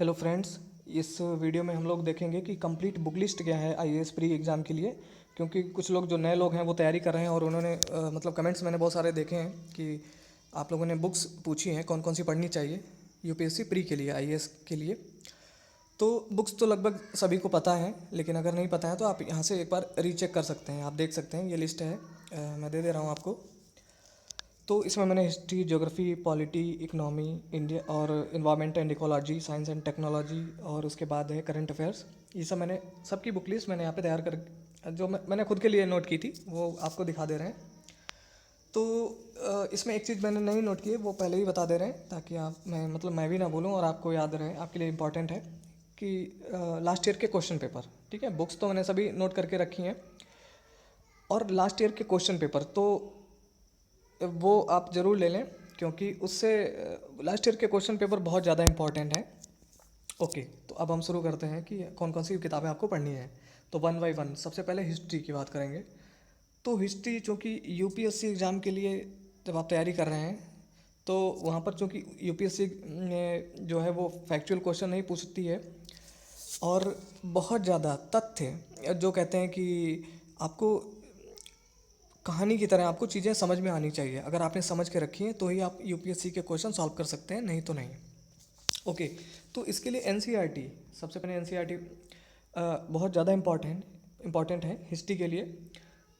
Hello friends, इस video में हम लोग देखेंगे कि कंप्लीट बुक लिस्ट क्या है आईएएस प्री एग्ज़ाम के लिए। क्योंकि कुछ लोग जो नए लोग हैं वो तैयारी कर रहे हैं और उन्होंने मतलब कमेंट्स मैंने बहुत सारे देखे हैं कि आप लोगों ने बुक्स पूछी हैं कौन कौन सी पढ़नी चाहिए यूपीएससी प्री के लिए, आईएएस के लिए। तो बुक्स तो लगभग सभी को पता है, लेकिन अगर नहीं पता है तो आप यहाँ से एक बार रीचेक कर सकते हैं। आप देख सकते हैं, ये लिस्ट है, मैं दे दे रहा हूँ आपको। तो इसमें मैंने history, geography, polity, economy, India और environment and ecology, science and technology और उसके बाद है करंट अफेयर्स। ये सब मैंने सबकी बुक लिस्ट मैंने यहाँ पे तैयार कर जो मैंने खुद के लिए नोट की थी वो आपको दिखा दे रहे हैं। तो इसमें एक चीज़ मैंने नहीं नोट की है, वो पहले ही बता दे रहे हैं ताकि मैं भी ना भूलूँ और आपको याद रहे। आपके लिए इम्पॉर्टेंट है कि लास्ट ईयर के क्वेश्चन पेपर, ठीक है। बुक्स तो मैंने सभी नोट करके रखी हैं और लास्ट ईयर के क्वेश्चन पेपर तो वो आप ज़रूर ले लें, क्योंकि उससे लास्ट ईयर के क्वेश्चन पेपर बहुत ज़्यादा इंपॉर्टेंट हैं। ओके, तो अब हम शुरू करते हैं कि कौन कौन सी किताबें आपको पढ़नी है। तो वन बाई वन सबसे पहले हिस्ट्री की बात करेंगे। तो हिस्ट्री चूँकि यूपीएससी एग्ज़ाम के लिए जब आप तैयारी कर रहे हैं तो वहाँ पर चूँकि यूपीएससी ने जो है वो फैक्चुअल क्वेश्चन नहीं पूछती है और बहुत ज़्यादा तथ्य जो कहते हैं कि आपको कहानी की तरह आपको चीज़ें समझ में आनी चाहिए। अगर आपने समझ के रखी हैं तो ही आप यूपीएससी के क्वेश्चन सॉल्व कर सकते हैं, नहीं तो नहीं। ओके, तो इसके लिए एनसीईआरटी, सबसे पहले एनसीईआरटी बहुत ज़्यादा इम्पॉर्टेंट है हिस्ट्री के लिए।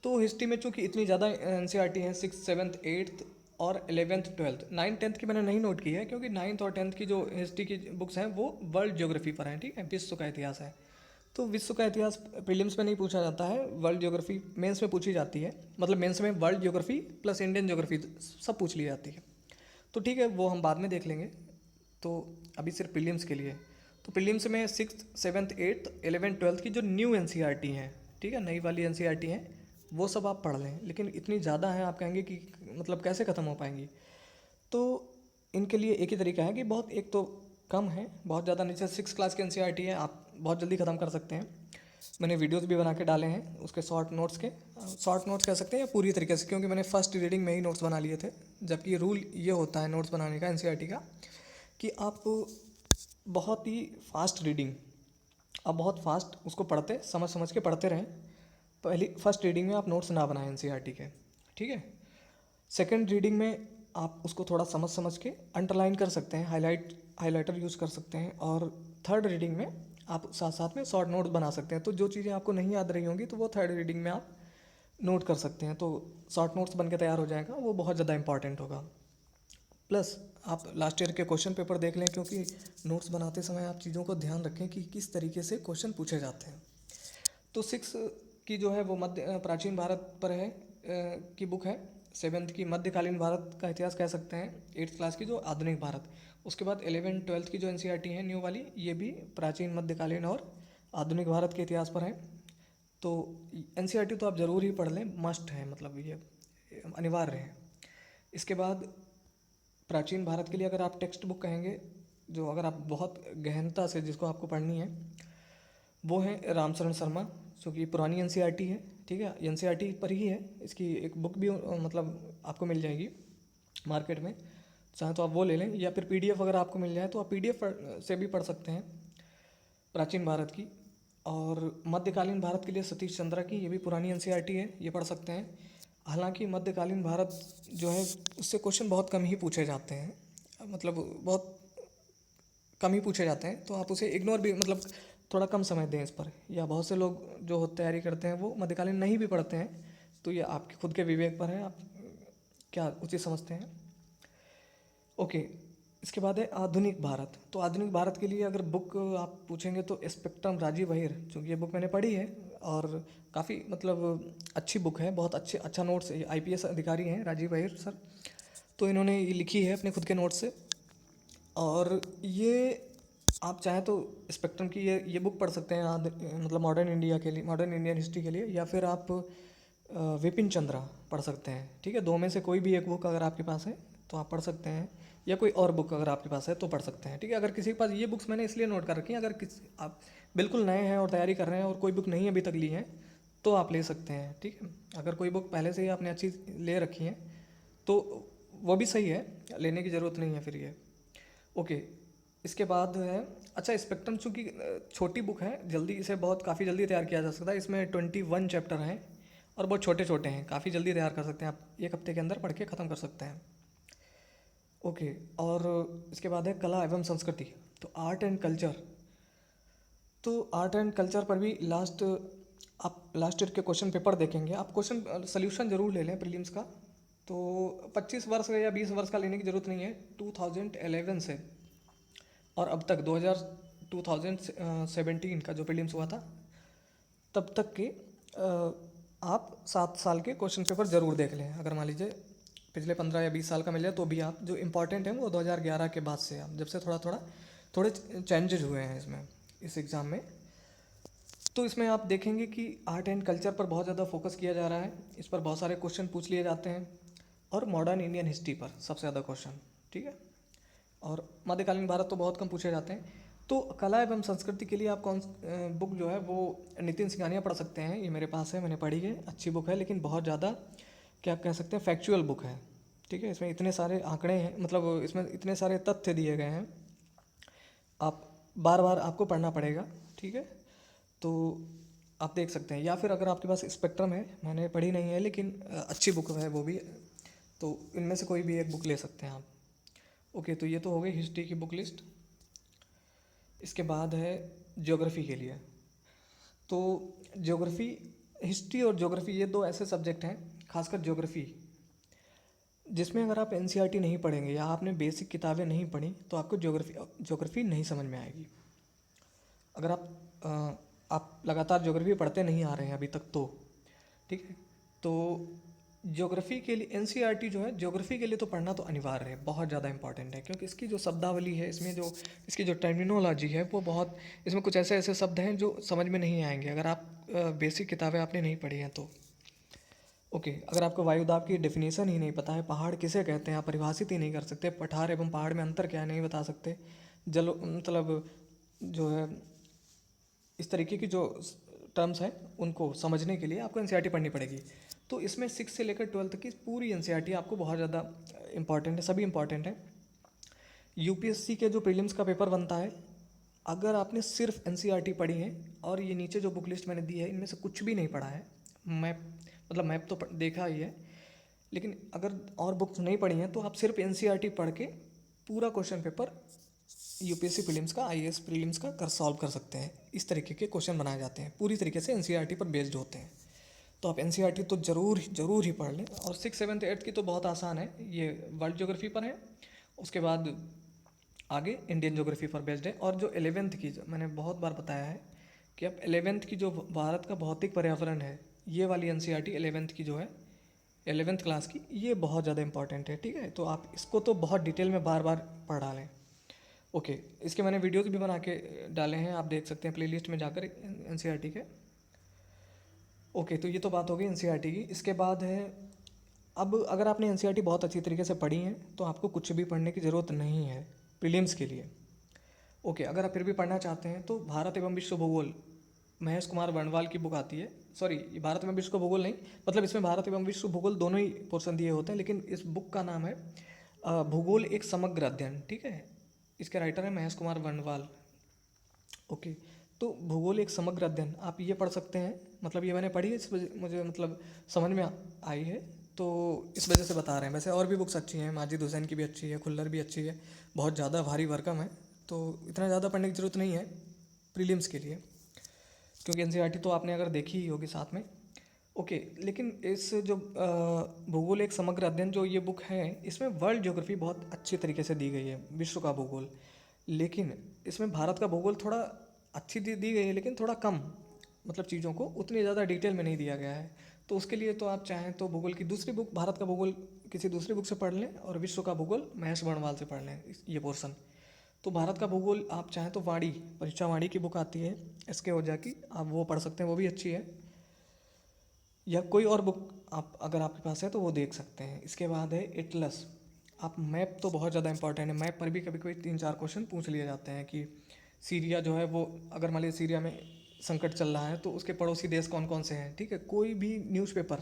तो हिस्ट्री में चूँकि इतनी ज़्यादा एनसीईआरटी हैं, सिक्स सेवन्थ एट्थ और 11th 12th 9th 10th की मैंने नहीं नोट की है, क्योंकि 9th और 10th की जो हिस्ट्री की बुक्स हैं वो वर्ल्ड ज्योग्राफी पर हैं, ठीक है, विश्व का इतिहास है। तो विश्व का इतिहास प्रीलिम्स में नहीं पूछा जाता है, वर्ल्ड ज्योग्राफी मेंस में पूछी जाती है। मतलब मेंस में world geography plus Indian geography सब पूछ ली जाती है। तो ठीक है, वो हम बाद में देख लेंगे। तो अभी सिर्फ प्रीलिम्स के लिए। तो प्रीलिम्स में six seventh eighth 11th 12th की जो न्यू एनसीईआरटी हैं, ठीक है, नई वाली एनसीईआरटी हैं, वो सब आप पढ़ लें। लेकिन इतनी ज़्यादा हैं, आप कहेंगे कि मतलब कैसे ख़त्म हो पाएंगी। तो इनके लिए एक ही तरीका है कि बहुत एक तो कम है, बहुत ज़्यादा नीचे 6 क्लास की एनसीईआरटी है, आप बहुत जल्दी ख़त्म कर सकते हैं। मैंने वीडियोस भी बना के डाले हैं उसके शॉर्ट नोट्स कह सकते हैं या पूरी तरीके से, क्योंकि मैंने फर्स्ट रीडिंग में ही नोट्स बना लिए थे। जबकि रूल ये होता है नोट्स बनाने का एनसीईआरटी का कि आप बहुत ही फास्ट रीडिंग, आप बहुत फास्ट उसको पढ़ते समझ समझ के पढ़ते रहें। पहली फर्स्ट रीडिंग में आप नोट्स ना बनाएं एनसीईआरटी के, ठीक है। सेकंड रीडिंग में आप उसको थोड़ा समझ समझ के अंडरलाइन कर सकते हैं, हाइलाइटर यूज़ कर सकते हैं। और थर्ड रीडिंग में आप साथ साथ में शॉर्ट नोट्स बना सकते हैं। तो जो चीज़ें आपको नहीं याद रही होंगी तो वो थर्ड रीडिंग में आप नोट कर सकते हैं, तो शॉर्ट नोट्स बन के तैयार हो जाएगा, वो बहुत ज़्यादा इंपॉर्टेंट होगा। प्लस आप लास्ट ईयर के क्वेश्चन पेपर देख लें, क्योंकि नोट्स बनाते समय आप चीज़ों को ध्यान रखें कि किस तरीके से क्वेश्चन पूछे जाते हैं। तो सिक्स की जो है वो मध्य प्राचीन भारत पर है की बुक है। सेवन्थ की मध्यकालीन भारत का इतिहास कह सकते हैं। एट्थ क्लास की जो आधुनिक भारत। उसके बाद 11th 12th की जो एनसीईआरटी है न्यू वाली, ये भी प्राचीन मध्यकालीन और आधुनिक भारत के इतिहास पर है। तो एनसीईआरटी तो आप ज़रूर ही पढ़ लें, मस्ट है, मतलब ये अनिवार्य है। इसके बाद प्राचीन भारत के लिए अगर आप टेक्स्ट बुक कहेंगे, जो अगर आप बहुत गहनता से जिसको आपको पढ़नी है, वो है रामचरण शर्मा, जो कि पुरानी एनसीईआरटी है, ठीक है, एनसीईआरटी पर ही है। इसकी एक बुक भी मतलब आपको मिल जाएगी मार्केट में, चाहे तो आप वो ले लें, या फिर पीडीएफ अगर आपको मिल जाए तो आप पीडीएफ से भी पढ़ सकते हैं प्राचीन भारत की। और मध्यकालीन भारत के लिए सतीश चंद्रा की, ये भी पुरानी एनसीईआरटी है, ये पढ़ सकते हैं। हालांकि मध्यकालीन भारत जो है उससे क्वेश्चन बहुत कम ही पूछे जाते हैं, मतलब बहुत कम ही पूछे जाते हैं, तो आप उसे इग्नोर भी, मतलब थोड़ा कम समय दें इस पर। या बहुत से लोग जो तैयारी करते हैं वो मध्यकालीन नहीं भी पढ़ते हैं, तो ये आपके खुद के विवेक पर है, आप क्या उचित समझते हैं। ओके, इसके बाद है आधुनिक भारत। तो आधुनिक भारत के लिए अगर बुक आप पूछेंगे तो स्पेक्ट्रम राजीव अहिर, चूँकि ये बुक मैंने पढ़ी है और काफ़ी मतलब अच्छी बुक है, बहुत अच्छा नोट्स, आईपीएस अधिकारी हैं राजीव अहिर सर, तो इन्होंने ये लिखी है अपने खुद के नोट्स से। और ये आप चाहें तो स्पेक्ट्रम की ये बुक पढ़ सकते हैं मतलब मॉडर्न इंडिया के लिए, मॉडर्न इंडियन हिस्ट्री के लिए, या फिर आप विपिन चंद्रा पढ़ सकते हैं, ठीक है। दो में से कोई भी एक बुक अगर आपके पास है तो आप पढ़ सकते हैं, या कोई और बुक अगर आपके पास है तो पढ़ सकते हैं, ठीक है। अगर किसी के पास ये बुक्स मैंने इसलिए नोट कर रखी हैं, अगर आप बिल्कुल नए हैं और तैयारी कर रहे हैं और कोई बुक नहीं अभी तक ली है तो आप ले सकते हैं, ठीक है। अगर कोई बुक पहले से ही आपने अच्छी ले रखी है तो वो भी सही है, लेने की ज़रूरत नहीं है फिर ये। ओके, इसके बाद है, अच्छा स्पेक्ट्रम चूँकि छोटी बुक है, जल्दी इसे बहुत काफ़ी जल्दी तैयार किया जा सकता है। इसमें 21 चैप्टर हैं और बहुत छोटे छोटे हैं, काफ़ी जल्दी तैयार कर सकते हैं आप, एक हफ्ते के अंदर पढ़ के ख़त्म कर सकते हैं। ओके, और इसके बाद है कला एवं संस्कृति, तो आर्ट एंड कल्चर। तो आर्ट एंड कल्चर पर भी आप लास्ट ईयर के क्वेश्चन पेपर देखेंगे, आप क्वेश्चन सोल्यूशन ज़रूर ले लें प्रीलिम्स का। तो 25 वर्ष का या 20 वर्ष का लेने की ज़रूरत नहीं है, 2011 से और अब तक 2017 का जो प्रीलिम्स हुआ था तब तक के आप 7 साल के क्वेश्चन पेपर ज़रूर देख लें। अगर मान लीजिए पिछले 15 या 20 साल का मिल जाए तो भी आप, जो इम्पोर्टेंट है वो 2011 के बाद से, आप जब से थोड़े चेंजेज हुए हैं इसमें, इस एग्ज़ाम में। तो इसमें आप देखेंगे कि आर्ट एंड कल्चर पर बहुत ज़्यादा फोकस किया जा रहा है, इस पर बहुत सारे क्वेश्चन पूछ लिए जाते हैं, और मॉडर्न इंडियन हिस्ट्री पर सबसे ज़्यादा क्वेश्चन, ठीक है। और मध्यकालीन भारत तो बहुत कम पूछे जाते हैं। तो कला एवं संस्कृति के लिए आप बुक जो है वो नितिन सिंघानिया पढ़ सकते हैं, ये मेरे पास है, मैंने पढ़ी है, अच्छी बुक है, लेकिन बहुत ज़्यादा क्या कह सकते हैं, फैक्चुअल बुक है, ठीक है। इसमें इतने सारे आंकड़े हैं, मतलब इसमें इतने सारे तथ्य दिए गए हैं, आप बार बार आपको पढ़ना पड़ेगा, ठीक है। तो आप देख सकते हैं, या फिर अगर आपके पास स्पेक्ट्रम है, मैंने पढ़ी नहीं है लेकिन अच्छी बुक है वो भी, तो इनमें से कोई भी एक बुक ले सकते हैं आप। ओके, तो ये तो हो गई हिस्ट्री की बुक लिस्ट। इसके बाद है ज्योग्राफी के लिए। तो ज्योग्राफी, हिस्ट्री और ज्योग्राफी ये दो ऐसे सब्जेक्ट हैं, खासकर ज्योग्राफी, जिसमें अगर आप एनसीईआरटी नहीं पढ़ेंगे या आपने बेसिक किताबें नहीं पढ़ी तो आपको ज्योग्राफी नहीं समझ में आएगी। अगर आप लगातार ज्योग्राफी पढ़ते नहीं आ रहे हैं अभी तक तो, ठीक है। तो ज्योग्राफी के लिए एनसीईआरटी जो है, ज्योग्राफी के लिए तो पढ़ना तो अनिवार्य है, बहुत ज़्यादा इंपॉर्टेंट है, क्योंकि इसकी जो शब्दावली है, इसकी जो टर्मिनोलॉजी है वो बहुत, इसमें कुछ ऐसे ऐसे शब्द हैं जो समझ में नहीं आएंगे अगर आप बेसिक किताबें आपने नहीं पढ़ी हैं तो। ओके, अगर आपको वायुदाब की डेफिनेशन ही नहीं पता है, पहाड़ किसे कहते हैं आप परिभाषित ही नहीं कर सकते, पठार एवं पहाड़ में अंतर क्या है नहीं बता सकते, मतलब जो है इस तरीके की जो टर्म्स हैं उनको समझने के लिए आपको एनसीईआरटी पढ़नी पड़ेगी। तो इसमें 6 से लेकर 12 तक की पूरी एनसीईआरटी आपको बहुत ज़्यादा इंपॉर्टेंट है, सभी इंपॉर्टेंट है। यूपीएससी के जो प्रीलिम्स का पेपर बनता है, अगर आपने सिर्फ एनसीईआरटी पढ़ी है और ये नीचे जो बुक लिस्ट मैंने दी है इनमें से कुछ भी नहीं पढ़ा है, मैप तो देखा ही है, लेकिन अगर और बुक्स नहीं पढ़ी हैं तो आप सिर्फ एनसीईआरटी पढ़ के पूरा क्वेश्चन पेपर यूपीएससी प्रीलिम्स का, आईएएस प्रीलिम्स का सॉल्व कर सकते हैं। इस तरीके के क्वेश्चन बनाए जाते हैं, पूरी तरीके से एनसीईआरटी पर बेस्ड होते हैं। तो आप एनसीईआरटी तो ज़रूर ही पढ़ लें। और 6, 7, 8 की तो बहुत आसान है, ये वर्ल्ड ज्योग्राफी पर है, उसके बाद आगे इंडियन ज्योग्राफी पर बेस्ड है। और जो 11th की, मैंने बहुत बार बताया है कि अब 11th की जो भारत का भौतिक पर्यावरण है, ये वाली एनसीईआरटी 11th की जो है, 11th क्लास की, ये बहुत ज़्यादा इंपॉर्टेंट है, ठीक है। तो आप इसको तो बहुत डिटेल में बार बार पढ़ डालें। ओके, इसके मैंने वीडियोस भी बना के डाले हैं, आप देख सकते हैं प्लेलिस्ट में जाकर एनसीईआरटी के। ओके, तो ये तो बात हो गई एनसीईआरटी की। इसके बाद है, अब अगर आपने एनसीईआरटी बहुत अच्छी तरीके से पढ़ी है तो आपको कुछ भी पढ़ने की ज़रूरत नहीं है प्रीलिम्स के लिए। ओके, अगर आप फिर भी पढ़ना चाहते हैं तो भारत एवं विश्व भूगोल, महेश कुमार वर्णवाल की बुक आती है। सॉरी, भारत एवं विश्व भूगोल नहीं, मतलब इसमें भारत एवं विश्व भूगोल दोनों ही पोर्शन दिए होते हैं, लेकिन इस बुक का नाम है भूगोल एक समग्र अध्ययन, ठीक है। इसके राइटर हैं महेश कुमार वर्णवाल। ओके, तो भूगोल एक समग्र अध्ययन आप ये पढ़ सकते हैं, मतलब ये मैंने पढ़ी है, इस वजह मुझे मतलब समझ में आई है, तो इस वजह से बता रहे हैं। वैसे और भी बुक्स अच्छी हैं, माजिद हुसैन की भी अच्छी है, खुल्लर भी अच्छी है, बहुत ज़्यादा भारी भरकम है, तो इतना ज़्यादा पढ़ने की ज़रूरत नहीं है प्रीलिम्स के लिए, क्योंकि एनसीईआरटी तो आपने अगर देखी ही होगी साथ में। ओके, लेकिन इस जो भूगोल एक समग्र अध्ययन जो ये बुक है, इसमें वर्ल्ड ज्योग्राफी बहुत अच्छी तरीके से दी गई है, विश्व का भूगोल, लेकिन इसमें भारत का भूगोल थोड़ा अच्छी दी गई है, लेकिन थोड़ा कम, मतलब चीज़ों को उतनी ज़्यादा डिटेल में नहीं दिया गया है। तो उसके लिए तो आप चाहें तो भूगोल की दूसरी बुक, भारत का भूगोल किसी दूसरी बुक से पढ़ लें, और विश्व का भूगोल महेश वर्णवाल से पढ़ लें ये पोर्सन। तो भारत का भूगोल आप चाहें तो वाणी, परीक्षा वाणी की बुक आती है एसके ओझा की, आप वो पढ़ सकते हैं, वो भी अच्छी है, या कोई और बुक आप अगर आपके पास है तो वो देख सकते हैं। इसके बाद है एटलस। आप मैप तो बहुत ज़्यादा इंपॉर्टेंट है, मैप पर भी कभी कभी 3-4 क्वेश्चन पूछ लिए जाते हैं कि सीरिया जो है वो, अगर मान लीजिए सीरिया में संकट चल रहा है तो उसके पड़ोसी देश कौन कौन से हैं, ठीक है। कोई भी न्यूज़पेपर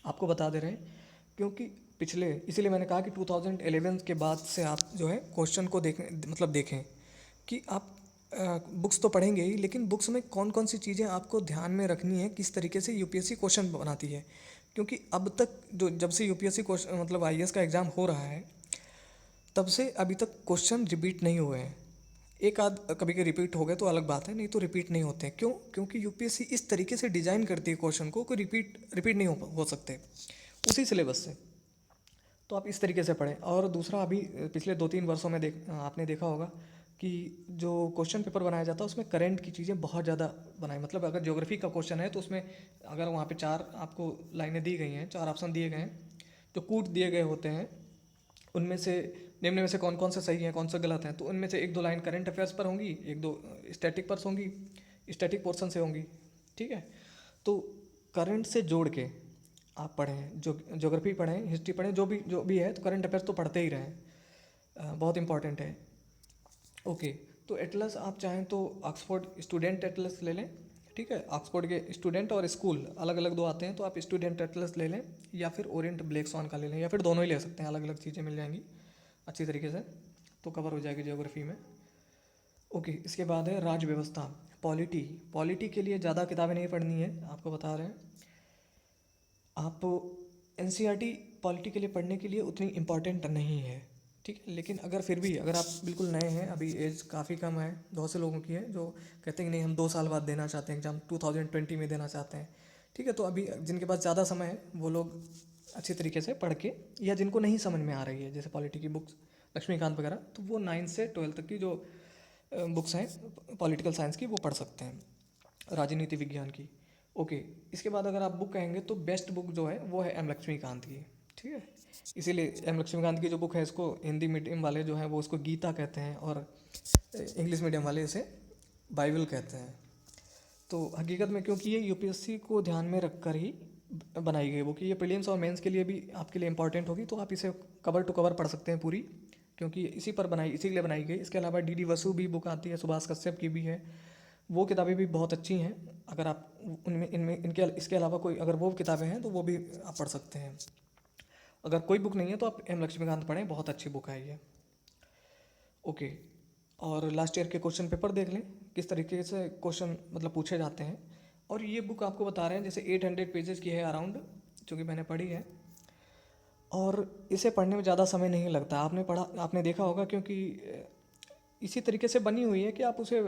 आपको बता दे रहे हैं, क्योंकि पिछले, इसीलिए मैंने कहा कि 2011 के बाद से आप जो है क्वेश्चन को देखें कि आप बुक्स तो पढ़ेंगे ही, लेकिन बुक्स में कौन कौन सी चीज़ें आपको ध्यान में रखनी है, किस तरीके से यूपीएससी क्वेश्चन बनाती है। क्योंकि अब तक जो जब से यूपीएससी क्वेश्चन आईएएस का एग्ज़ाम हो रहा है, तब से अभी तक क्वेश्चन रिपीट नहीं हुए हैं। एक आध कभी के रिपीट हो गए तो अलग बात है, नहीं तो रिपीट नहीं होते। क्यों? क्योंकि यूपीएससी इस तरीके से डिज़ाइन करती है क्वेश्चन को कि रिपीट नहीं हो सकते उसी सिलेबस से। तो आप इस तरीके से पढ़ें। और दूसरा, अभी पिछले 2-3 वर्षों में आपने देखा होगा कि जो क्वेश्चन पेपर बनाया जाता है उसमें करंट की चीज़ें बहुत ज़्यादा बनाए। मतलब अगर ज्योग्राफी का क्वेश्चन है तो उसमें अगर वहाँ पे 4 आपको लाइनें दी गई हैं, 4 ऑप्शन दिए गए हैं जो कूट दिए गए होते हैं, उनमें से निम्न में से कौन कौन से सही हैं, कौन से गलत हैं, तो उनमें से 1-2 लाइन करंट अफेयर्स पर होंगी, 1-2 स्टैटिक पर होंगी, स्टैटिक पोर्शन से होंगी। ठीक है, तो करंट से जोड़ के आप पढ़ें, जो ज्योग्राफी पढ़ें, हिस्ट्री पढ़ें, जो भी है, तो करंट अफेयर्स तो पढ़ते ही रहें, बहुत इंपॉर्टेंट है। ओके, तो एटलस आप चाहें तो ऑक्सफोर्ड स्टूडेंट एटलस ले लें। ठीक है, ऑक्सफोर्ड के स्टूडेंट और स्कूल अलग अलग दो आते हैं, तो आप स्टूडेंट एटलस ले लें या फिर ओरिएंट ब्लैक स्वान का ले लें, या फिर दोनों ही ले सकते हैं, अलग अलग चीज़ें मिल जाएंगी अच्छी तरीके से, तो कवर हो जाएगी ज्योग्राफी में। ओके, इसके बाद है राज्य व्यवस्था, पॉलिटी के लिए ज़्यादा किताबें नहीं पढ़नी है, आपको बता रहे हैं। आप एनसीईआरटी पॉलिटी के लिए पढ़ने के लिए उतनी इम्पॉर्टेंट नहीं है। ठीक है, लेकिन अगर फिर भी अगर आप बिल्कुल नए हैं, अभी एज काफ़ी कम है, बहुत से लोगों की है जो कहते हैं कि नहीं हम 2 साल बाद देना चाहते हैं एग्ज़ाम, 2020 में देना चाहते हैं। ठीक है, तो अभी जिनके पास ज़्यादा समय है वो लोग अच्छी तरीके से पढ़ के, या जिनको नहीं समझ में आ रही है जैसे पॉलिटी की बुक्स, लक्ष्मीकांत वगैरह, तो वो 9 से 12 तक की जो बुक्स हैं पॉलिटिकल साइंस की, वो पढ़ सकते हैं, राजनीति विज्ञान की। ओके, इसके बाद अगर आप बुक कहेंगे तो बेस्ट बुक जो है वो है एम लक्ष्मीकांत की। ठीक है, इसीलिए एम लक्ष्मीकांत की जो बुक है, इसको हिंदी मीडियम वाले जो हैं वो उसको गीता कहते हैं, और इंग्लिश मीडियम वाले इसे बाइबल कहते हैं। तो हकीकत में क्योंकि ये यूपीएससी को ध्यान में रखकर ही बनाई गई बुक, ये प्रीलिम्स और मेंस के लिए भी आपके लिए इंपॉर्टेंट होगी, तो आप इसे कवर टू कवर पढ़ सकते हैं पूरी, क्योंकि इसी के लिए बनाई गई। इसके अलावा डीडी वसु भी बुक आती है, सुभाष कश्यप की भी है, वो किताबें भी बहुत अच्छी हैं। अगर आप उनमें इनमें इनके इसके अलावा कोई अगर वो किताबें हैं तो वो भी आप पढ़ सकते हैं। अगर कोई बुक नहीं है तो आप एम लक्ष्मीकांत पढ़ें, बहुत अच्छी बुक है ये। ओके, और लास्ट ईयर के क्वेश्चन पेपर देख लें, किस तरीके से क्वेश्चन पूछे जाते हैं। और ये बुक आपको बता रहे हैं जैसे 800 पेजेस की है अराउंड, जो कि मैंने पढ़ी है, और इसे पढ़ने में ज़्यादा समय नहीं लगता। आपने देखा होगा, क्योंकि इसी तरीके से बनी हुई है कि आप उसे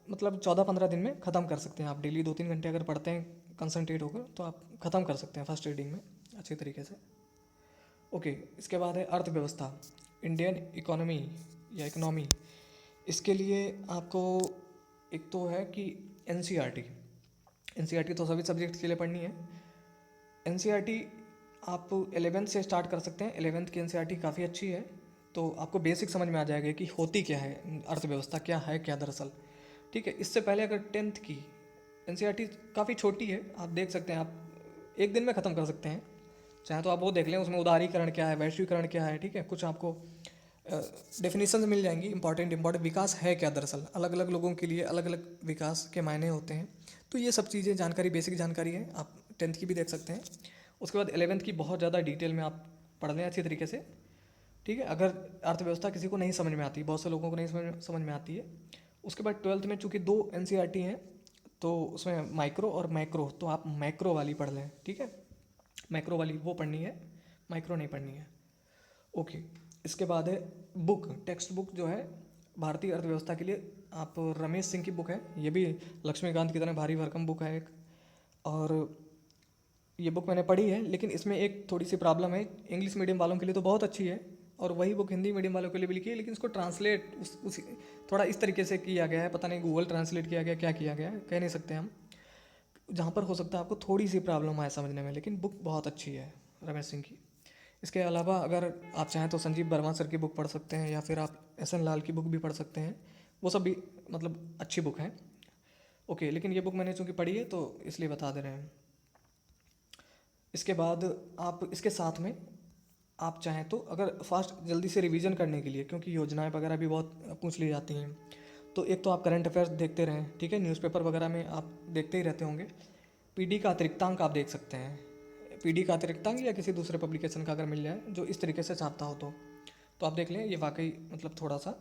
14-15 दिन में ख़त्म कर सकते हैं। आप डेली 2-3 घंटे अगर पढ़ते हैं कंसंट्रेट होकर, तो आप ख़त्म कर सकते हैं फर्स्ट रीडिंग में अच्छे तरीके से। ओके, इसके बाद है अर्थव्यवस्था, इंडियन इकोनॉमी या इकोनॉमी। इसके लिए आपको एक तो है कि एनसीईआरटी तो सभी सब्जेक्ट्स के लिए पढ़नी है। एनसीईआरटी आप 11th से स्टार्ट कर सकते हैं, 11th की एनसीईआरटी काफ़ी अच्छी है, तो आपको बेसिक समझ में आ जाएगा कि होती क्या है अर्थव्यवस्था, क्या है क्या दरअसल। ठीक है, इससे पहले अगर 10th की एनसीईआरटी काफ़ी छोटी है, आप देख सकते हैं, आप एक दिन में ख़त्म कर सकते हैं, चाहे तो आप वो देख लें, उसमें उदारीकरण क्या है, वैश्वीकरण क्या है। ठीक है, कुछ आपको डेफिनेशन मिल जाएंगी, इंपॉर्टेंट विकास है क्या दरअसल, अलग अलग लोगों के लिए अलग अलग विकास के मायने होते हैं। तो ये सब चीज़ें जानकारी, बेसिक जानकारी है, आप 10th की भी देख सकते हैं। उसके बाद 11th की बहुत ज़्यादा डिटेल में आप पढ़ लें अच्छी तरीके से। ठीक है, अगर अर्थव्यवस्था किसी को नहीं समझ में आती, बहुत से लोगों को नहीं समझ में आती है। उसके बाद 12th में चूँकि 2 एनसीईआरटी हैं, तो उसमें माइक्रो और मैक्रो, तो आप मैक्रो वाली पढ़ लें। ठीक है, मैक्रो वाली वो पढ़नी है, माइक्रो नहीं पढ़नी है। ओके, इसके बाद है बुक, टेक्स्ट बुक जो है भारतीय अर्थव्यवस्था के लिए, आप रमेश सिंह की बुक है, ये भी लक्ष्मीकांत की तरह भारी भरकम बुक है एक। और ये बुक मैंने पढ़ी है, लेकिन इसमें एक थोड़ी सी प्रॉब्लम है, इंग्लिश मीडियम वालों के लिए तो बहुत अच्छी है, और वही बुक हिंदी मीडियम वालों के लिए भी लिखी है, लेकिन इसको ट्रांसलेट उसी थोड़ा इस तरीके से किया गया है, पता नहीं गूगल ट्रांसलेट किया गया, क्या किया गया है, कह नहीं सकते हम, जहाँ पर हो सकता है आपको थोड़ी सी प्रॉब्लम आए समझने में, लेकिन बुक बहुत अच्छी है रमेश सिंह की। इसके अलावा अगर आप चाहें तो संजीव वर्मा सर की बुक पढ़ सकते हैं, या फिर आप एस.एन. लाल की बुक भी पढ़ सकते हैं, वो सब भी अच्छी बुक हैं। ओके, लेकिन ये बुक मैंने चूँकि पढ़ी है तो इसलिए बता दे रहे हैं। इसके बाद आप इसके साथ में आप चाहें तो अगर फास्ट जल्दी से रिवीजन करने के लिए, क्योंकि योजनाएं वगैरह भी बहुत पूछ ली जाती हैं, तो एक तो आप करंट अफेयर्स देखते रहें। ठीक है, न्यूज़पेपर वगैरह में आप देखते ही रहते होंगे, पीडी का अतिरिक्तांक आप देख सकते हैं, पीडी का अतिरिक्तांक या किसी दूसरे पब्लिकेशन का अगर मिल जाए जो इस तरीके से छापता हो तो आप देख लें, ये वाकई मतलब थोड़ा सा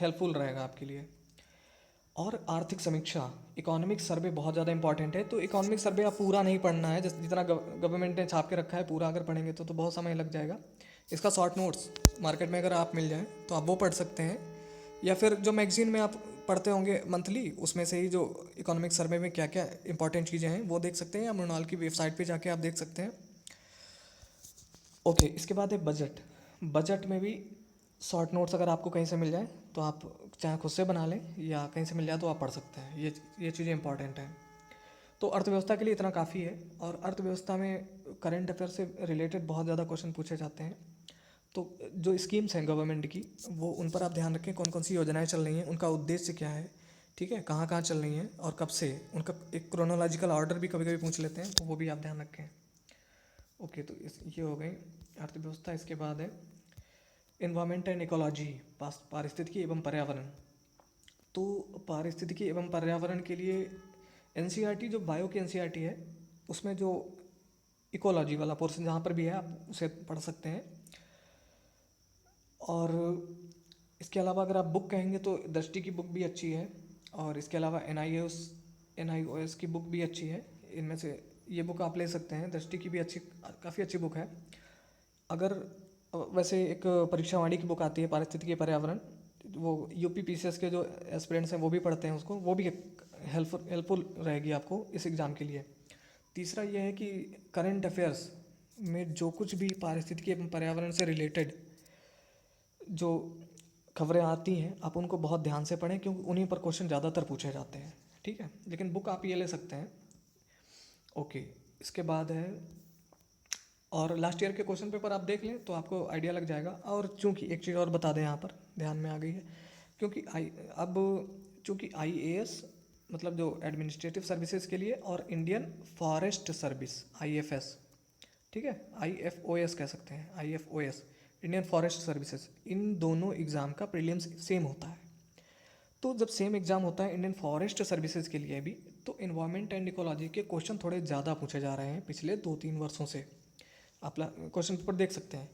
हेल्पफुल रहेगा आपके लिए। और आर्थिक समीक्षा, इकोनॉमिक सर्वे बहुत ज़्यादा इंपॉर्टेंट है। तो इकोनॉमिक सर्वे आप पूरा नहीं पढ़ना है, जितना गवर्नमेंट ने छाप के रखा है पूरा अगर पढ़ेंगे तो बहुत समय लग जाएगा। इसका शॉर्ट नोट्स मार्केट में अगर आप मिल जाए तो आप वो पढ़ सकते हैं, या फिर जो मैगजीन में आप पढ़ते होंगे मंथली, उसमें से ही जो इकोनॉमिक सर्वे में क्या क्या इंपॉर्टेंट चीज़ें हैं वो देख सकते हैं, या मृणाल की वेबसाइट पे जाके आप देख सकते हैं। ओके, इसके बाद है बजट। बजट में भी शॉर्ट नोट्स अगर आपको कहीं से मिल जाए तो आप चाहे खुद से बना लें या कहीं से मिल जाए तो आप पढ़ सकते हैं। ये चीज़ें इंपॉर्टेंट हैं। तो अर्थव्यवस्था के लिए इतना काफ़ी है। और अर्थव्यवस्था में करंट अफेयर से रिलेटेड बहुत ज़्यादा क्वेश्चन पूछे जाते हैं। तो जो स्कीम्स हैं गवर्नमेंट की, वो उन पर आप ध्यान रखें, कौन कौन सी योजनाएं चल रही हैं, उनका उद्देश्य क्या है, ठीक है, कहाँ कहाँ चल रही हैं और कब से, उनका एक क्रोनोलॉजिकल ऑर्डर भी कभी कभी पूछ लेते हैं, तो वो भी आप ध्यान रखें। ओके, तो ये हो गई अर्थव्यवस्था। इसके बाद है इन्वायरमेंट एंड इकोलॉजी, पारिस्थितिकी एवं पर्यावरण। तो पारिस्थितिकी एवं पर्यावरण के लिए एनसीईआरटी, जो बायो की एनसीईआरटी है, उसमें जो इकोलॉजी वाला पोर्शन जहाँ पर भी है आप उसे पढ़ सकते हैं। और इसके अलावा अगर आप बुक कहेंगे तो दृष्टि की बुक भी अच्छी है, और इसके अलावा NIOS की बुक भी अच्छी है। इनमें से ये बुक आप ले सकते हैं, दृष्टि की भी अच्छी, काफ़ी अच्छी बुक है। अगर वैसे एक परीक्षा वाणी की बुक आती है पारिस्थितिकी पर्यावरण, वो UP PCS के जो एस्पिरेंट्स हैं वो भी पढ़ते हैं उसको, वो भी हेल्पफुल रहेगी आपको इस एग्ज़ाम के लिए। तीसरा ये है कि करंट अफेयर्स में जो कुछ भी पारिस्थितिकी एवं पर्यावरण से रिलेटेड जो खबरें आती हैं आप उनको बहुत ध्यान से पढ़ें, क्योंकि उन्हीं पर क्वेश्चन ज़्यादातर पूछे जाते हैं, ठीक है। लेकिन बुक आप ये ले सकते हैं। ओके, इसके बाद है, और लास्ट ईयर के क्वेश्चन पेपर आप देख लें तो आपको आइडिया लग जाएगा। और चूंकि एक चीज़ और बता दें, यहाँ पर ध्यान में आ गई है, क्योंकि चूंकि IAS मतलब जो एडमिनिस्ट्रेटिव सर्विसेज के लिए, और इंडियन फॉरेस्ट सर्विस IFS, ठीक है, IFOS कह सकते हैं, IFOS इंडियन फॉरेस्ट सर्विसेज, इन दोनों एग्ज़ाम का प्रीलिम्स सेम होता है। तो जब सेम एग्ज़ाम होता है इंडियन फॉरेस्ट सर्विसेज के लिए भी, तो इन्वायरमेंट एंड इकोलॉजी के क्वेश्चन थोड़े ज़्यादा पूछे जा रहे हैं पिछले 2-3 वर्षों से। आप क्वेश्चन पेपर देख सकते हैं।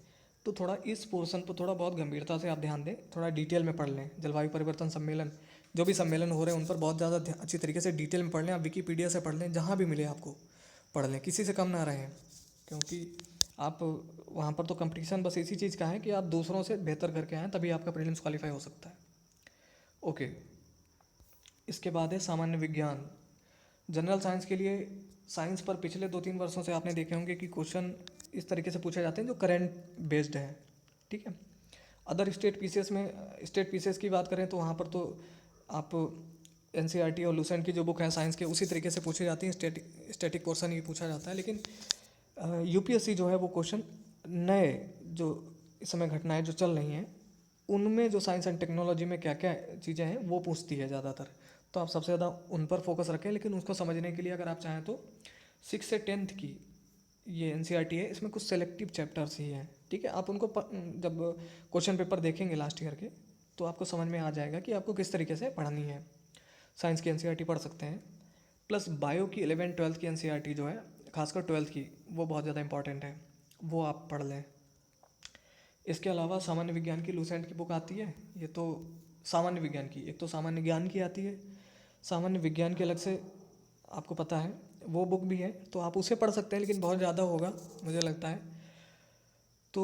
तो थोड़ा इस पोर्शन पर थोड़ा बहुत गंभीरता से आप ध्यान दें, थोड़ा डिटेल में पढ़ लें। जलवायु परिवर्तन सम्मेलन, जो भी सम्मेलन हो रहे हैं उन पर बहुत ज़्यादा अच्छी तरीके से डिटेल में पढ़ लें। आप विकीपीडिया से पढ़ लें, जहाँ भी मिले आपको पढ़ लें, किसी से कम ना रहें, क्योंकि आप वहाँ पर तो कंपटीशन बस इसी चीज़ का है कि आप दूसरों से बेहतर करके आएँ, तभी आपका प्रीलिम्स क्वालिफाई हो सकता है। ओके, इसके बाद है सामान्य विज्ञान। जनरल साइंस के लिए, साइंस पर पिछले 2-3 वर्षों से आपने देखे होंगे कि क्वेश्चन इस तरीके से पूछे जाते हैं जो करंट बेस्ड हैं, ठीक है। अदर स्टेट पीसीएस की बात करें तो वहाँ पर तो आप NCERT और लूसेंट की जो बुक है साइंस के, उसी तरीके से पूछी जाती हैं, स्टैटिक पोर्शन ही पूछा जाता है। लेकिन UPSC जो है वो क्वेश्चन नए जो इस समय घटनाएं जो चल रही हैं उनमें जो साइंस एंड टेक्नोलॉजी में क्या क्या चीज़ें हैं वो पूछती है ज़्यादातर। तो आप सबसे ज़्यादा उन पर फोकस रखें। लेकिन उसको समझने के लिए अगर आप चाहें तो 6 से 10th की ये NCERT है, इसमें कुछ सेलेक्टिव चैप्टर्स ही हैं, ठीक है। आप उनको जब क्वेश्चन पेपर देखेंगे लास्ट ईयर के तो आपको समझ में आ जाएगा कि आपको किस तरीके से पढ़नी है। साइंस की NCERT पढ़ सकते हैं, प्लस बायो की 11th-12th की NCERT जो है, खासकर 12th की, वो बहुत ज़्यादा इंपॉर्टेंट है, वो आप पढ़ लें। इसके अलावा सामान्य विज्ञान की लूसेंट की बुक आती है, ये तो सामान्य विज्ञान की, एक तो सामान्य ज्ञान की आती है, सामान्य विज्ञान के अलग से आपको पता है वो बुक भी है, तो आप उसे पढ़ सकते हैं, लेकिन बहुत ज़्यादा होगा मुझे लगता है। तो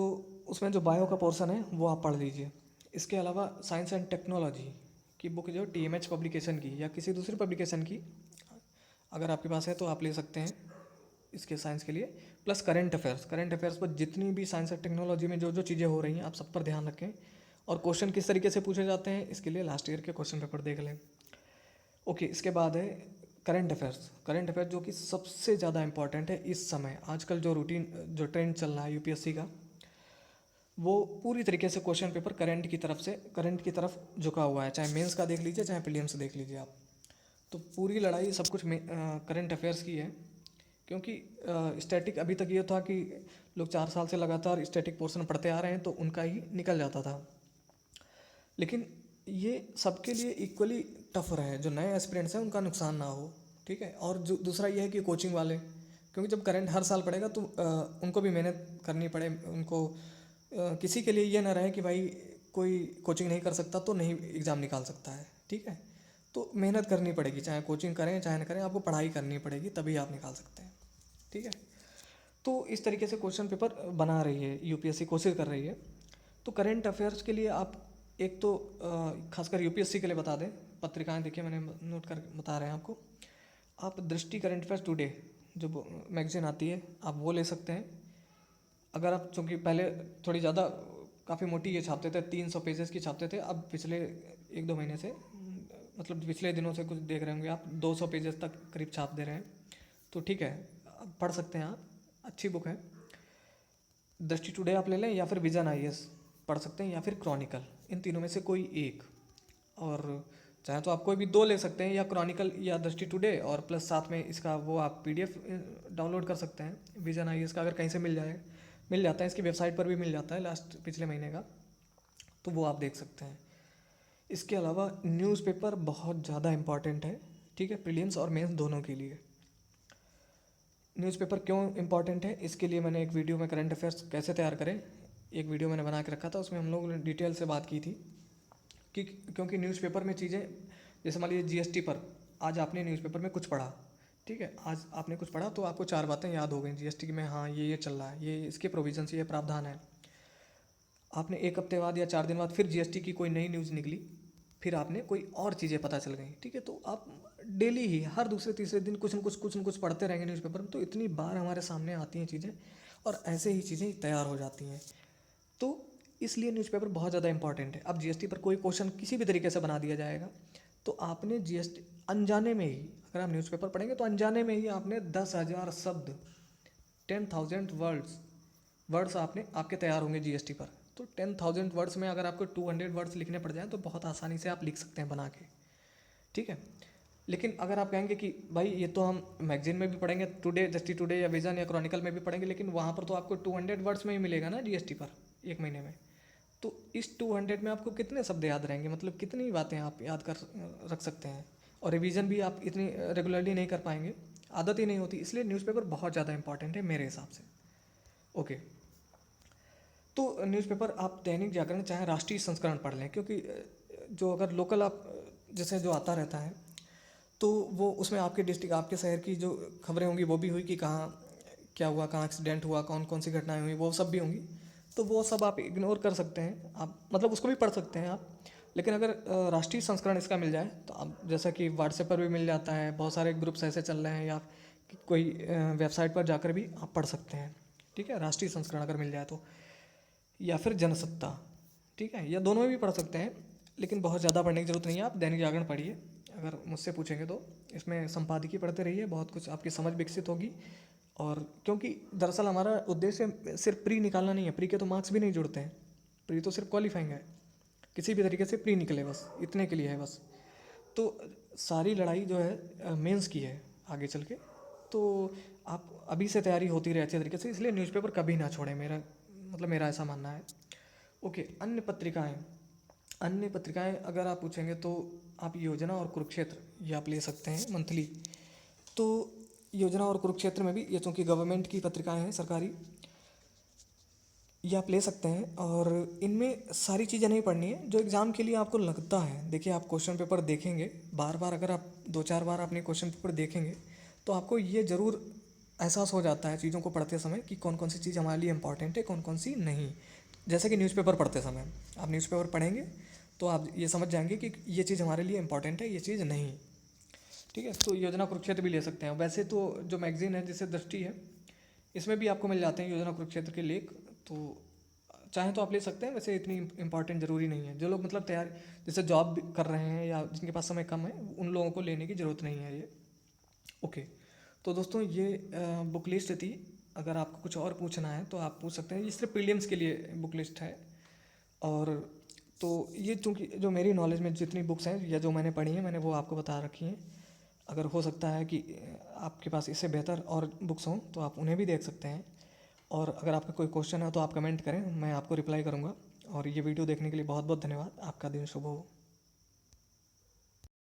उसमें जो बायो का पोर्शन है वो आप पढ़ लीजिए। इसके अलावा साइंस एंड टेक्नोलॉजी की बुक जो TMH पब्लिकेशन की या किसी दूसरी पब्लिकेशन की अगर आपके पास है तो आप ले सकते हैं इसके साइंस के लिए। प्लस करंट अफेयर्स पर जितनी भी साइंस एंड टेक्नोलॉजी में जो जो चीज़ें हो रही हैं आप सब पर ध्यान रखें। और क्वेश्चन किस तरीके से पूछे जाते हैं इसके लिए लास्ट ईयर के क्वेश्चन पेपर देख लें। ओके, इसके बाद है करंट अफेयर्स जो कि सबसे ज़्यादा इंपॉर्टेंट है इस समय। आजकल जो ट्रेंड चल रहा है UPSC का, वो पूरी तरीके से क्वेश्चन पेपर करंट की तरफ झुका हुआ है। चाहे मेंस का देख लीजिए, चाहे प्रीलिम्स देख लीजिए आप, तो पूरी लड़ाई सब कुछ करंट अफेयर्स की है। क्योंकि स्टैटिक अभी तक ये था कि लोग 4 साल से लगातार स्टैटिक पोर्शन पढ़ते आ रहे हैं तो उनका ही निकल जाता था। लेकिन ये सबके लिए इक्वली टफ रहे, जो नए एस्पिरेंट्स हैं उनका नुकसान ना हो, ठीक है। और जो दूसरा ये है कि कोचिंग वाले, क्योंकि जब करंट हर साल पड़ेगा तो उनको भी मेहनत करनी पड़े, उनको किसी के लिए ये ना रहे कि भाई कोई कोचिंग नहीं कर सकता तो नहीं एग्ज़ाम निकाल सकता है, ठीक है। तो मेहनत करनी पड़ेगी, चाहे कोचिंग करें चाहे ना करें, आपको पढ़ाई करनी पड़ेगी तभी आप निकाल सकते हैं, ठीक है। तो इस तरीके से क्वेश्चन पेपर बना रही है यूपीएससी, कोशिश कर रही है। तो करंट अफेयर्स के लिए आप एक तो खासकर यूपीएससी के लिए बता दें, पत्रिकाएं देखिए मैंने नोट कर बता रहे हैं आपको। आप दृष्टि करंट अफेयर्स टुडे जो मैगजीन आती है आप वो ले सकते हैं। अगर आप, चूँकि पहले थोड़ी ज़्यादा काफ़ी मोटी ये छापते थे, 300 पेजेस की छापते थे, अब पिछले 1-2 महीने से, मतलब पिछले दिनों से कुछ देख रहे होंगे आप, 200 पेजेस तक करीब छाप दे रहे हैं। तो ठीक है, आप पढ़ सकते हैं आप, अच्छी बुक है। दृष्टि टुडे आप ले लें या फिर विजन आईएएस पढ़ सकते हैं या फिर क्रॉनिकल, इन तीनों में से कोई एक। और चाहे तो आप कोई भी 2 ले सकते हैं, या क्रॉनिकल या दृष्टि टुडे, और प्लस साथ में इसका वो आप पीडीएफ डाउनलोड कर सकते हैं विजन आईएएस का, अगर कहीं से मिल जाता है, इसकी वेबसाइट पर भी मिल जाता है लास्ट पिछले महीने का, तो वो आप देख सकते हैं। इसके अलावा न्यूज़पेपर बहुत ज़्यादा इम्पॉर्टेंट है, ठीक है, प्रीलिम्स और मेंस दोनों के लिए। न्यूज़पेपर क्यों इम्पॉर्टेंट है, इसके लिए मैंने एक वीडियो में करंट अफेयर्स कैसे तैयार करें, एक वीडियो मैंने बना के रखा था, उसमें हम लोग ने डिटेल से बात की थी कि क्योंकि न्यूज़पेपर में चीज़ें, जैसे मान लीजिए जीएसटी पर आज आपने न्यूज़पेपर में कुछ पढ़ा, ठीक है, आज आपने कुछ पढ़ा तो आपको 4 बातें याद हो गई जीएसटी में, हाँ ये चल रहा है, ये इसके प्रोविजंस, ये प्रावधान है। आपने 1 हफ्ते बाद या 4 दिन बाद फिर जीएसटी की कोई नई न्यूज़ निकली, फिर आपने कोई और चीज़ें पता चल गई, ठीक है। तो आप डेली ही हर दूसरे तीसरे दिन कुछ न कुछ पढ़ते रहेंगे न्यूज़पेपर में, तो इतनी बार हमारे सामने आती हैं चीज़ें और ऐसे ही चीज़ें तैयार हो जाती हैं। तो इसलिए न्यूज़पेपर बहुत ज़्यादा इंपॉर्टेंट है। अब जीएसटी पर कोई क्वेश्चन किसी भी तरीके से बना दिया जाएगा, तो आपने जीएसटी अनजाने में ही, अगर आप न्यूज़पेपर पढ़ेंगे तो अनजाने में ही आपने 10,000 शब्द, 10,000 वर्ड्स आपने आपके तैयार होंगे जीएसटी पर। तो 10,000 वर्ड्स में अगर आपको 200 वर्ड्स लिखने पड़ जाएँ तो बहुत आसानी से आप लिख सकते हैं बना के, ठीक है। लेकिन अगर आप कहेंगे कि भाई ये तो हम मैगजीन में भी पढ़ेंगे, टुडे, दृष्टि टुडे या विजन या क्रॉनिकल में भी पढ़ेंगे, लेकिन वहाँ पर तो आपको 200 वर्ड्स में ही मिलेगा ना जीएसटी पर 1 महीने में। तो इस 200 में आपको कितने शब्द याद रहेंगे, मतलब कितनी बातें आप याद कर रख सकते हैं, और रिवीजन भी आप इतनी रेगुलरली नहीं कर पाएंगे, आदत ही नहीं होती। इसलिए न्यूज़पेपर बहुत ज़्यादा इंपॉर्टेंट है मेरे हिसाब से। ओके, तो न्यूज़पेपर आप दैनिक जागरण चाहे राष्ट्रीय संस्करण पढ़ लें, क्योंकि जो अगर लोकल आप जैसे जो आता रहता है तो वो उसमें आपके डिस्ट्रिक्ट, आपके शहर की जो खबरें होंगी वो भी हुई कि कहाँ क्या हुआ, कहाँ एक्सीडेंट हुआ, कौन कौन सी घटनाएं हुई, वो सब भी होंगी। तो वो सब आप इग्नोर कर सकते हैं, आप मतलब उसको भी पढ़ सकते हैं आप। लेकिन अगर राष्ट्रीय संस्करण इसका मिल जाए तो आप, जैसा कि व्हाट्सएप पर भी मिल जाता है, बहुत सारे ग्रुप्स ऐसे चल रहे हैं, या कोई वेबसाइट पर जाकर भी आप पढ़ सकते हैं, ठीक है, राष्ट्रीय संस्करण अगर मिल जाए तो, या फिर जनसत्ता, ठीक है, या दोनों में भी पढ़ सकते हैं। लेकिन बहुत ज़्यादा पढ़ने की ज़रूरत नहीं है, आप दैनिक जागरण पढ़िए अगर मुझसे पूछेंगे तो। इसमें संपादकीय पढ़ते रहिए, बहुत कुछ आपकी समझ विकसित होगी। और क्योंकि दरअसल हमारा उद्देश्य सिर्फ प्री निकालना नहीं है, प्री के तो मार्क्स भी नहीं जुड़ते हैं, प्री तो सिर्फ क्वालिफाइंग है, किसी भी तरीके से प्री निकले बस, इतने के लिए है बस। तो सारी लड़ाई जो है मेंस की है आगे चल के। तो आप अभी से तैयारी होती रहे अच्छे तरीके से, इसलिए न्यूज़पेपर कभी ना छोड़ें, मेरा ऐसा मानना है। ओके, अन्य पत्रिकाएं अगर आप पूछेंगे तो आप योजना और कुरुक्षेत्र ये आप ले सकते हैं मंथली। तो योजना और कुरुक्षेत्र में भी, ये चूँकि गवर्नमेंट की पत्रिकाएं हैं सरकारी, ये आप ले सकते हैं। और इनमें सारी चीज़ें नहीं पढ़नी है जो एग्ज़ाम के लिए आपको लगता है। देखिए, आप क्वेश्चन पेपर देखेंगे बार बार, अगर आप 2-4 बार अपने क्वेश्चन पेपर देखेंगे तो आपको ये ज़रूर एहसास हो जाता है चीज़ों को पढ़ते समय कि कौन कौन सी चीज़ हमारे लिए इंपॉर्टेंट है, कौन कौन सी नहीं। जैसे कि न्यूज़पेपर पढ़ते समय आप न्यूज़पेपर पढ़ेंगे तो आप ये समझ जाएंगे कि ये चीज़ हमारे लिए इंपॉर्टेंट है, ये चीज़ नहीं, ठीक है। तो योजना कुरुक्षेत्र भी ले सकते हैं। वैसे तो जो मैगजीन है जैसे दृष्टि है, इसमें भी आपको मिल जाते हैं योजना कुरुक्षेत्र के लेख, तो चाहें तो आप ले सकते हैं। वैसे इतनी इंपॉर्टेंट ज़रूरी नहीं है, जो लोग मतलब तैयार जैसे जॉब कर रहे हैं या जिनके पास समय कम है, उन लोगों को लेने की ज़रूरत नहीं है ये। ओके, तो दोस्तों ये बुक लिस्ट थी। अगर आपको कुछ और पूछना है तो आप पूछ सकते हैं, ये सिर्फ प्रीलिम्स के लिए बुक लिस्ट है। और तो ये चूँकि जो मेरी नॉलेज में जितनी बुक्स हैं या जो मैंने पढ़ी हैं, मैंने वो आपको बता रखी हैं। अगर हो सकता है कि आपके पास इससे बेहतर और बुक्स हों तो आप उन्हें भी देख सकते हैं। और अगर आपका कोई क्वेश्चन है तो आप कमेंट करें, मैं आपको रिप्लाई करूँगा। और ये वीडियो देखने के लिए बहुत बहुत धन्यवाद। आपका दिन शुभ हो।